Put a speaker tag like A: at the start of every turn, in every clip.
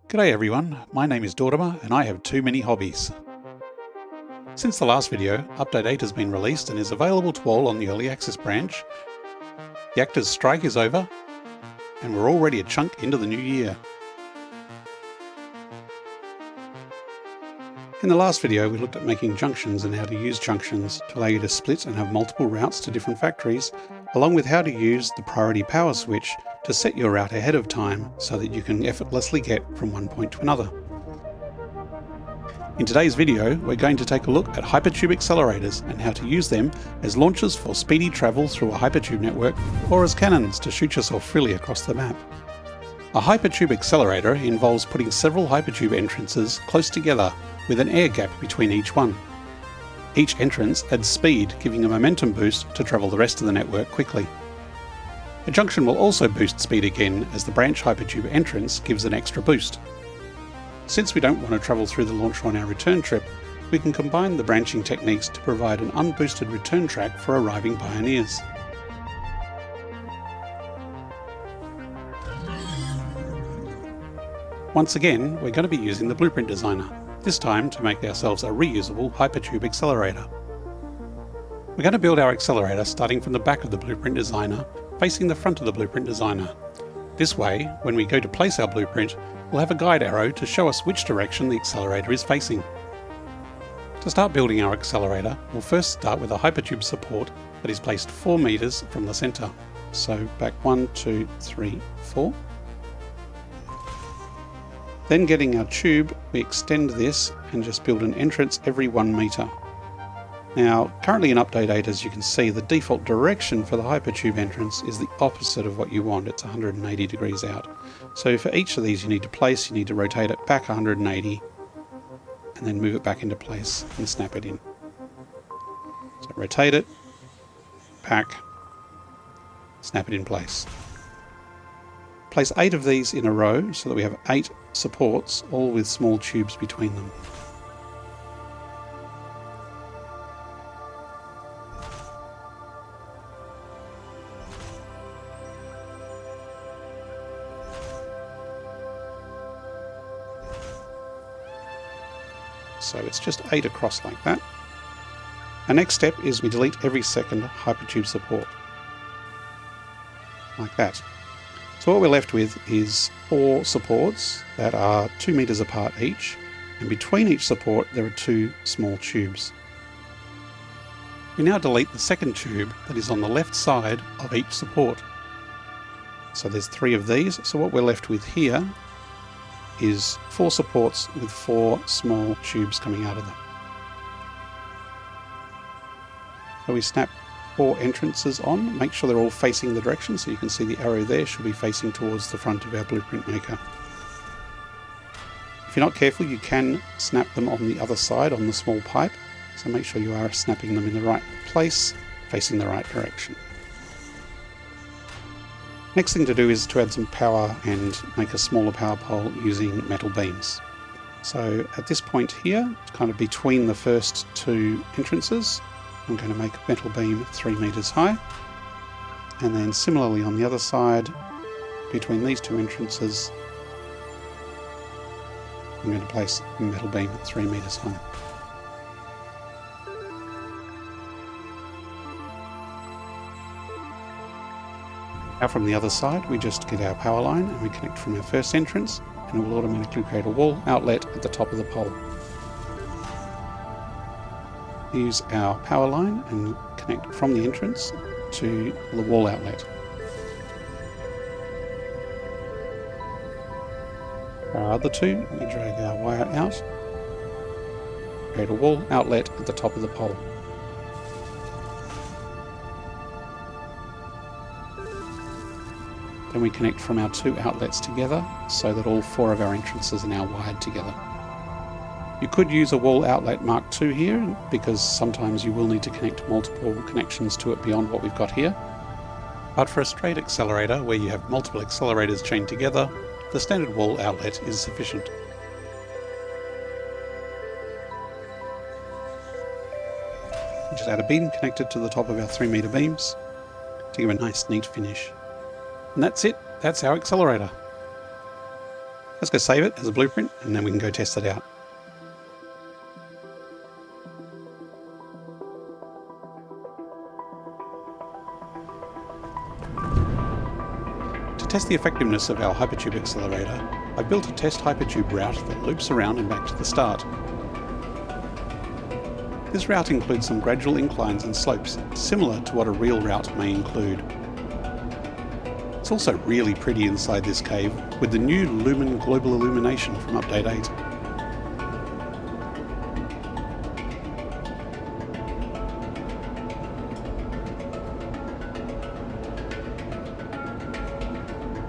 A: G'day everyone, my name is Dortimer and I have too many hobbies. Since the last video, Update 8 has been released and is available to all on the Early Access branch. The actors' strike is over and we're already a chunk into the new year. In the last video we looked at making junctions and how to use junctions to allow you to split and have multiple routes to different factories, along with how to use the priority power switch to set your route ahead of time so that you can effortlessly get from one point to another. In today's video, we're going to take a look at Hypertube Accelerators and how to use them as launchers for speedy travel through a Hypertube network, or as cannons to shoot yourself freely across the map. A Hypertube Accelerator involves putting several Hypertube entrances close together with an air gap between each one. Each entrance adds speed, giving a momentum boost to travel the rest of the network quickly. A junction will also boost speed again, as the branch Hypertube entrance gives an extra boost. Since we don't want to travel through the launcher on our return trip, we can combine the branching techniques to provide an unboosted return track for arriving pioneers. Once again, we're going to be using the Blueprint Designer, this time to make ourselves a reusable Hypertube Accelerator. We're going to build our accelerator starting from the back of the Blueprint Designer, facing the front of the Blueprint Designer. This way, when we go to place our blueprint, we'll have a guide arrow to show us which direction the accelerator is facing. To start building our accelerator, we'll first start with a Hypertube support that is placed 4 meters from the center. So back 1, 2, 3, 4. Then getting our tube, we extend this and just build an entrance every 1 meter. Now, currently in Update 8, as you can see, the default direction for the Hypertube entrance is the opposite of what you want. It's 180 degrees out. So for each of these you need to rotate it back 180 and then move it back into place and snap it in. So rotate it, back, snap it in place. Place 8 of these in a row so that we have 8 supports, all with small tubes between them. So it's just 8 across like that. Our next step is we delete every second Hypertube support. Like that. So what we're left with is 4 supports that are 2 meters apart each, and between each support there are 2 small tubes. We now delete the second tube that is on the left side of each support. So there's 3 of these, so what we're left with here is 4 supports with 4 small tubes coming out of them. So we snap 4 entrances on, make sure they're all facing the direction, so you can see the arrow there should be facing towards the front of our blueprint maker. If you're not careful, you can snap them on the other side on the small pipe, so make sure you are snapping them in the right place, facing the right direction. Next thing to do is to add some power and make a smaller power pole using metal beams. So at this point here, kind of between the first 2 entrances, I'm going to make a metal beam 3 meters high, and then similarly on the other side, between these 2 entrances, I'm going to place a metal beam 3 meters high. Now from the other side, we just get our power line and we connect from our first entrance, and it will automatically create a wall outlet at the top of the pole. Use our power line and connect from the entrance to the wall outlet. For our other 2, we drag our wire out, create a wall outlet at the top of the pole. Then we connect from our 2 outlets together so that all 4 of our entrances are now wired together. You could use a wall outlet Mark II here, because sometimes you will need to connect multiple connections to it beyond what we've got here. But for a straight accelerator where you have multiple accelerators chained together, the standard wall outlet is sufficient. We just add a beam connected to the top of our 3 meter beams to give a nice neat finish. And that's it, that's our accelerator. Let's go save it as a blueprint and then we can go test it out. To test the effectiveness of our Hypertube accelerator, I built a test Hypertube route that loops around and back to the start. This route includes some gradual inclines and slopes, similar to what a real route may include. It's also really pretty inside this cave, with the new Lumen Global Illumination from Update 8.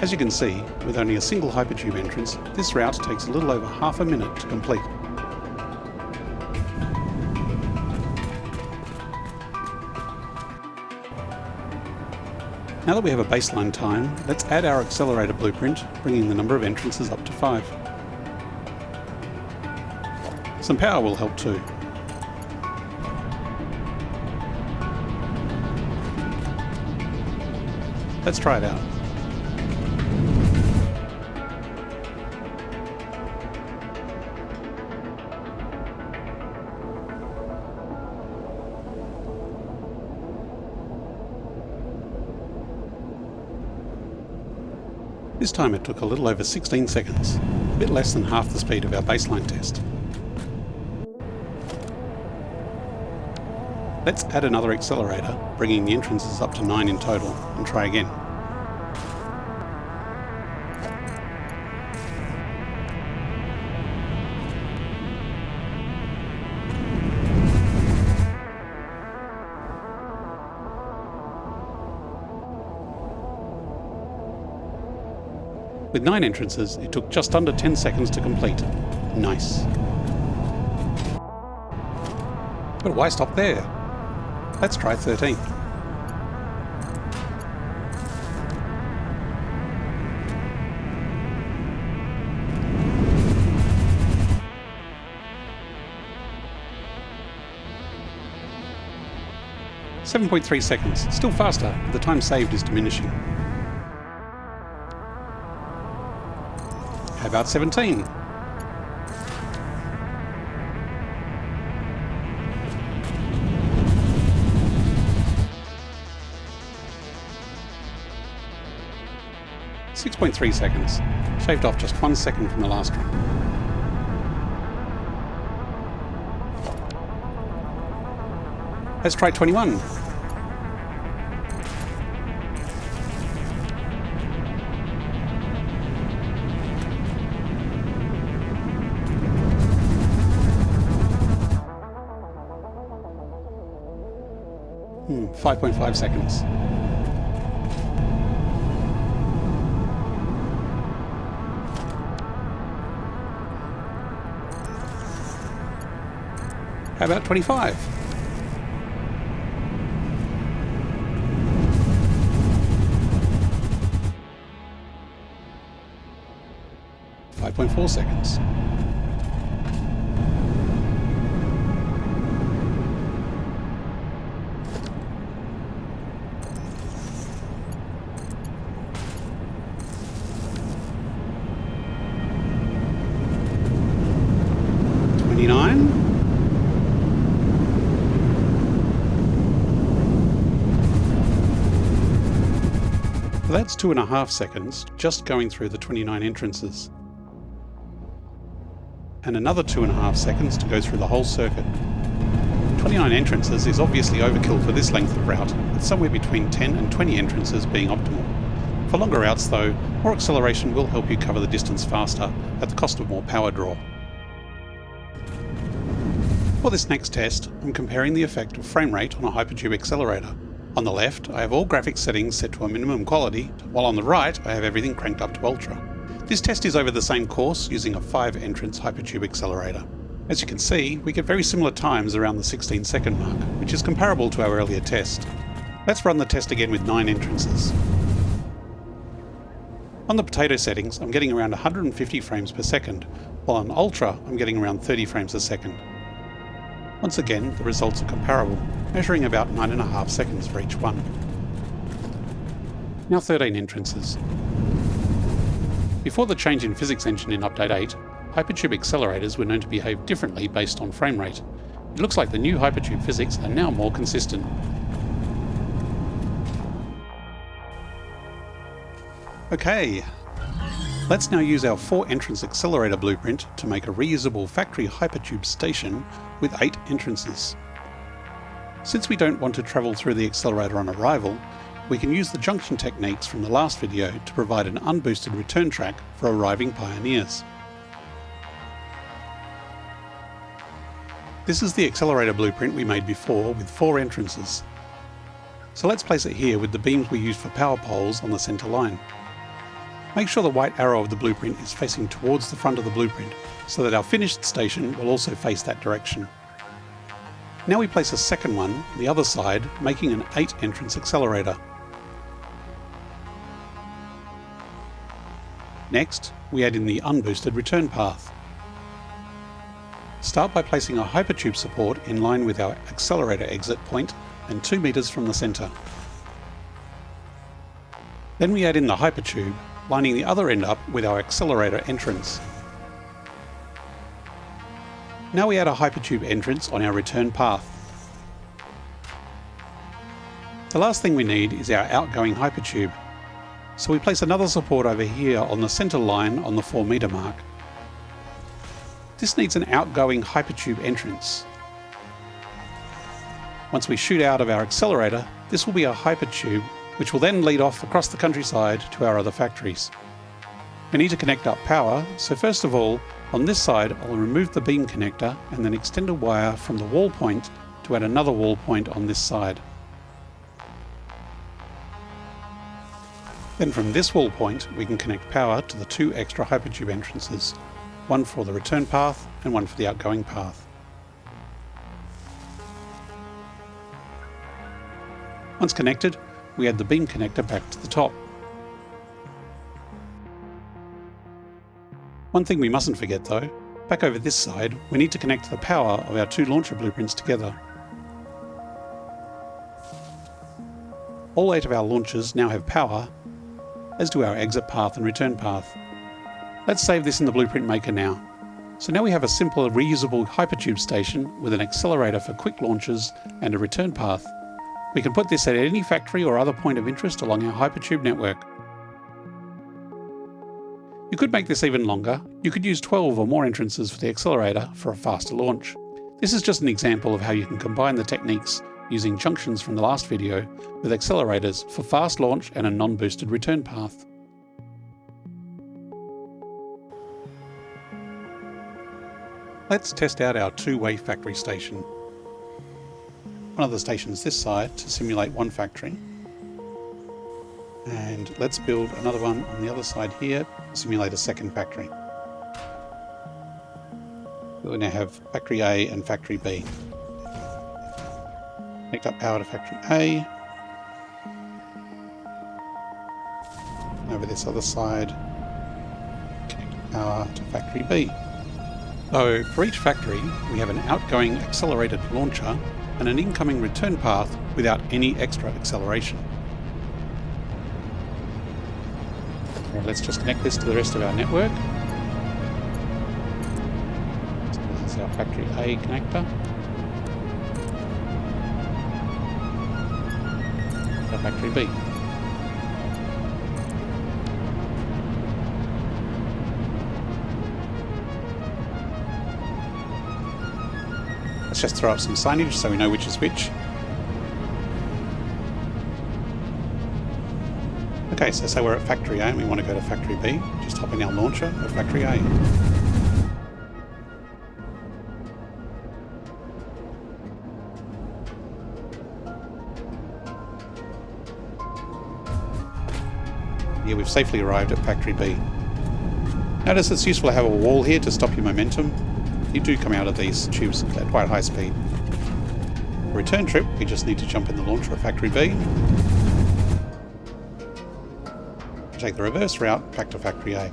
A: As you can see, with only a single Hypertube entrance, this route takes a little over half a minute to complete. Now that we have a baseline time, let's add our accelerator blueprint, bringing the number of entrances up to 5. Some power will help too. Let's try it out. This time it took a little over 16 seconds, a bit less than half the speed of our baseline test. Let's add another accelerator, bringing the entrances up to 9 in total, and try again. With 9 entrances, it took just under 10 seconds to complete. Nice. But why stop there? Let's try 13. .3 seconds, still faster, but the time saved is diminishing. How about 17? .3 seconds, shaved off just 1 second from the last run. Let's try 21. Hmm, 5.5 seconds. How about 25? .4 seconds. That's 2.5 seconds just going through the 29 entrances. And another 2.5 seconds to go through the whole circuit. 29 entrances is obviously overkill for this length of route, with somewhere between 10 and 20 entrances being optimal. For longer routes though, more acceleration will help you cover the distance faster at the cost of more power draw. For this next test, I'm comparing the effect of Framerate on a Hypertube accelerator. On the left, I have all graphics settings set to a minimum quality, while on the right, I have everything cranked up to Ultra. This test is over the same course using a 5-entrance Hypertube accelerator. As you can see, we get very similar times around the 16-second mark, which is comparable to our earlier test. Let's run the test again with 9 entrances. On the potato settings, I'm getting around 150 frames per second, while on Ultra, I'm getting around 30 frames a second. Once again, the results are comparable, measuring about 9.5 seconds for each one. Now 13 entrances. Before the change in physics engine in Update 8, Hypertube accelerators were known to behave differently based on frame rate. It looks like the new Hypertube physics are now more consistent. Okay, let's now use our 4-entrance accelerator blueprint to make a reusable factory Hypertube station with 8 entrances. Since we don't want to travel through the accelerator on arrival, we can use the junction techniques from the last video to provide an unboosted return track for arriving pioneers. This is the accelerator blueprint we made before with 4 entrances. So let's place it here with the beams we used for power poles on the centre line. Make sure the white arrow of the blueprint is facing towards the front of the blueprint so that our finished station will also face that direction. Now we place a second one on the other side, making an 8-entrance accelerator. Next, we add in the unboosted return path. Start by placing a Hypertube support in line with our accelerator exit point and 2 meters from the center. Then we add in the Hypertube, lining the other end up with our accelerator entrance. Now we add a Hypertube entrance on our return path. The last thing we need is our outgoing Hypertube, so we place another support over here on the center line on the 4 meter mark. This needs an outgoing Hypertube entrance. Once we shoot out of our accelerator, this will be our Hypertube, which will then lead off across the countryside to our other factories. We need to connect up power, so first of all, on this side I'll remove the beam connector and then extend a wire from the wall point to add another wall point on this side. Then from this wall point we can connect power to the 2 extra Hypertube entrances, one for the return path and one for the outgoing path. Once connected, we add the beam connector back to the top. One thing we mustn't forget though, back over this side we need to connect the power of our 2 launcher blueprints together. All 8 of our launchers now have power, as do our exit path and return path. Let's save this in the blueprint maker now. So now we have a simple reusable Hypertube station with an accelerator for quick launches and a return path. We can put this at any factory or other point of interest along our Hypertube network. You could make this even longer. You could use 12 or more entrances for the accelerator for a faster launch. This is just an example of how you can combine the techniques using junctions from the last video with accelerators for fast launch and a non-boosted return path. Let's test out our 2-way factory station. One of the stations this side to simulate one factory. And let's build another one on the other side here to simulate a second factory. We now have factory A and factory B. Connect up power to factory A. And over this other side, connect power to factory B. So for each factory, we have an outgoing accelerated launcher and an incoming return path without any extra acceleration. Okay, let's just connect this to the rest of our network. So this is our factory A connector. Our factory B. Let's just throw up some signage so we know which is which. Okay, so say we're at factory A and we want to go to factory B, just hop in our launcher at factory A. Here we've safely arrived at factory B. Notice it's useful to have a wall here to stop your momentum. You do come out of these tubes at quite high speed. For return trip, we just need to jump in the launcher at factory B. Take the reverse route back to factory A.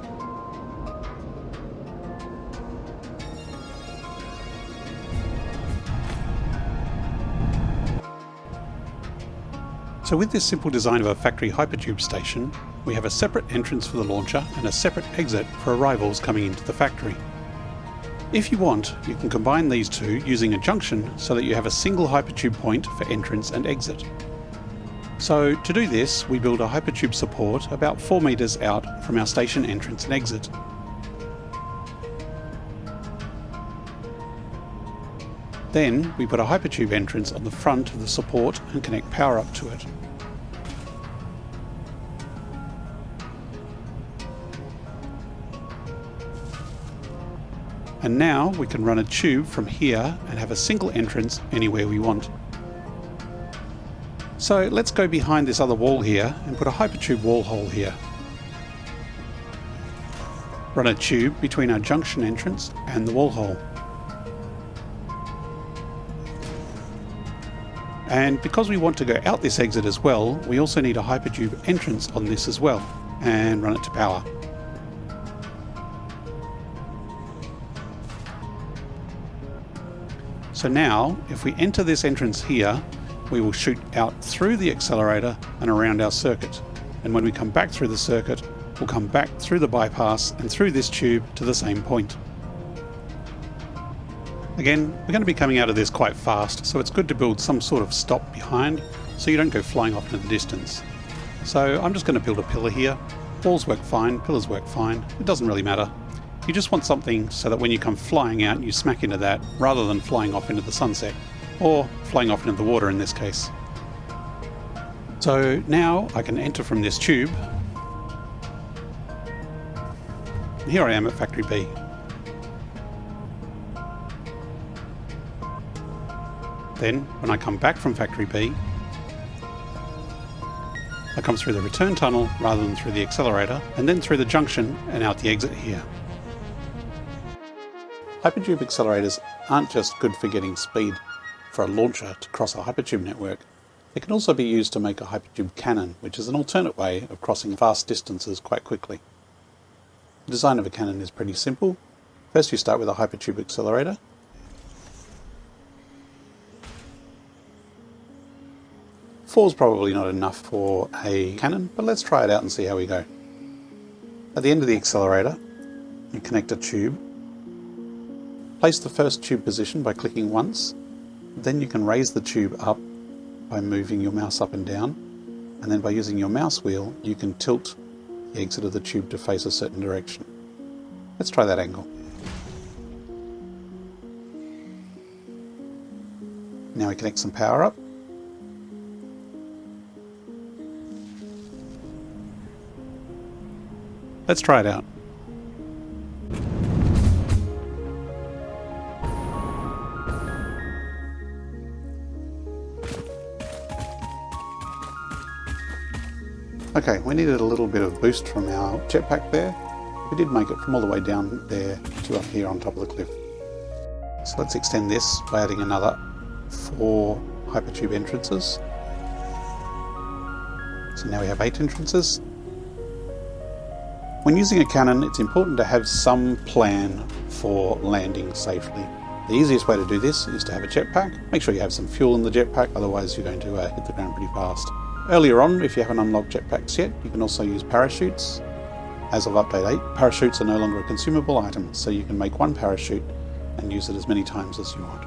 A: So with this simple design of a factory Hypertube station, we have a separate entrance for the launcher and a separate exit for arrivals coming into the factory. If you want, you can combine these two using a junction so that you have a single Hypertube point for entrance and exit. So to do this, we build a Hypertube support about 4 meters out from our station entrance and exit. Then we put a Hypertube entrance on the front of the support and connect power up to it. And now we can run a tube from here and have a single entrance anywhere we want. So let's go behind this other wall here and put a Hypertube wall hole here. Run a tube between our junction entrance and the wall hole. And because we want to go out this exit as well, we also need a Hypertube entrance on this as well, and run it to power. So now, if we enter this entrance here, we will shoot out through the accelerator and around our circuit. And when we come back through the circuit, we'll come back through the bypass and through this tube to the same point. Again, we're going to be coming out of this quite fast, so it's good to build some sort of stop behind so you don't go flying off into the distance. So I'm just going to build a pillar here. Walls work fine, pillars work fine, it doesn't really matter. You just want something so that when you come flying out, you smack into that rather than flying off into the sunset, or flying off into the water in this case. So now I can enter from this tube. And here I am at Factory B. Then, when I come back from Factory B, I come through the return tunnel rather than through the accelerator, and then through the junction and out the exit here. Hypertube accelerators aren't just good for getting speed for a launcher to cross a Hypertube network. They can also be used to make a Hypertube cannon, which is an alternate way of crossing vast distances quite quickly. The design of a cannon is pretty simple. First you start with a Hypertube accelerator. Four is probably not enough for a cannon, but let's try it out and see how we go. At the end of the accelerator, you connect a tube. Place the first tube position by clicking once. Then you can raise the tube up by moving your mouse up and down. And then by using your mouse wheel, you can tilt the exit of the tube to face a certain direction. Let's try that angle. Now we connect some power up. Let's try it out. Okay, we needed a little bit of boost from our jetpack there. We did make it from all the way down there to up here on top of the cliff. So let's extend this by adding another 4 Hypertube entrances. So now we have 8 entrances. When using a cannon, it's important to have some plan for landing safely. The easiest way to do this is to have a jetpack. Make sure you have some fuel in the jetpack, otherwise you're going to hit the ground pretty fast. Earlier on, if you haven't unlocked jetpacks yet, you can also use parachutes. As of update 8, parachutes are no longer a consumable item, so you can make one parachute and use it as many times as you want.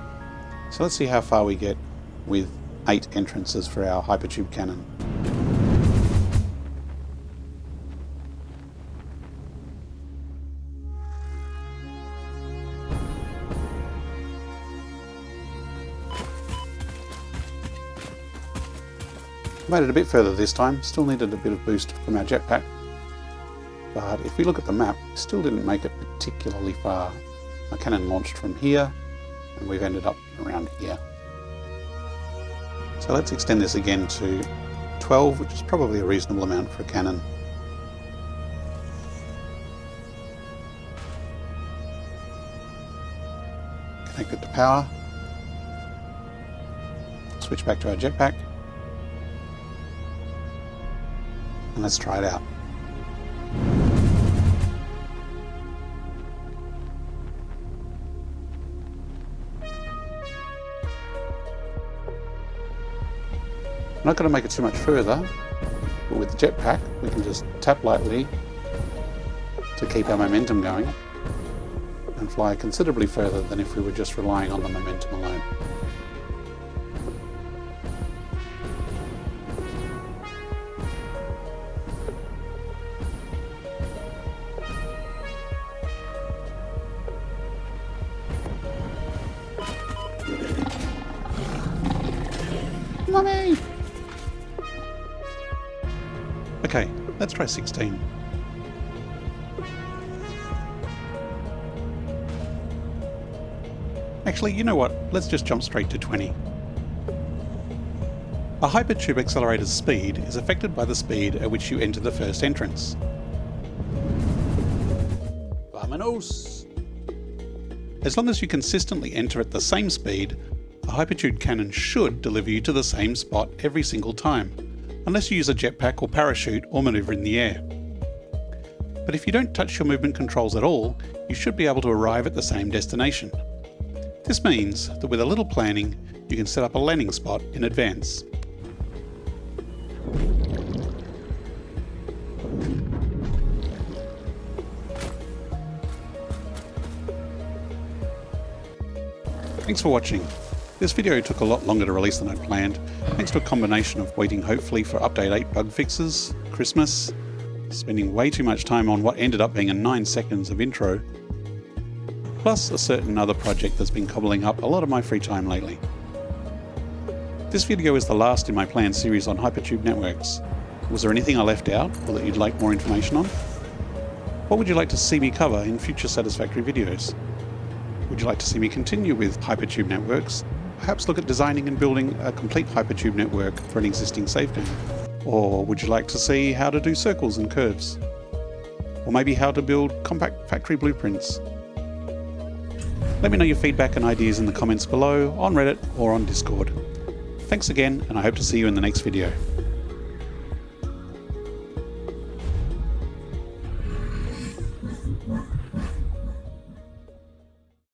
A: So let's see how far we get with 8 entrances for our Hypertube cannon. Made it a bit further this time, still needed a bit of boost from our jetpack. But if we look at the map, we still didn't make it particularly far. Our cannon launched from here, and we've ended up around here. So let's extend this again to 12, which is probably a reasonable amount for a cannon. Connect it to power. Switch back to our jetpack. And let's try it out. I'm not going to make it too much further. But with the jetpack, we can just tap lightly to keep our momentum going and fly considerably further than if we were just relying on the momentum alone. Mummy! Okay, let's try 16. Actually, you know what? Let's just jump straight to 20. A Hypertube Accelerator's speed is affected by the speed at which you enter the first entrance. Vámonos! As long as you consistently enter at the same speed, a Hypertube cannon should deliver you to the same spot every single time, unless you use a jetpack or parachute or maneuver in the air. But if you don't touch your movement controls at all, you should be able to arrive at the same destination. This means that with a little planning, you can set up a landing spot in advance. Thanks for watching. This video took a lot longer to release than I'd planned, thanks to a combination of waiting hopefully for Update 8 bug fixes, Christmas, spending way too much time on what ended up being a 9 seconds of intro, plus a certain other project that's been cobbling up a lot of my free time lately. This video is the last in my planned series on Hypertube networks. Was there anything I left out or that you'd like more information on? What would you like to see me cover in future Satisfactory videos? Would you like to see me continue with Hypertube networks? Perhaps look at designing and building a complete Hypertube network for an existing save game? Or would you like to see how to do circles and curves? Or maybe how to build compact factory blueprints? Let me know your feedback and ideas in the comments below, on Reddit or on Discord. Thanks again, and I hope to see you in the next video.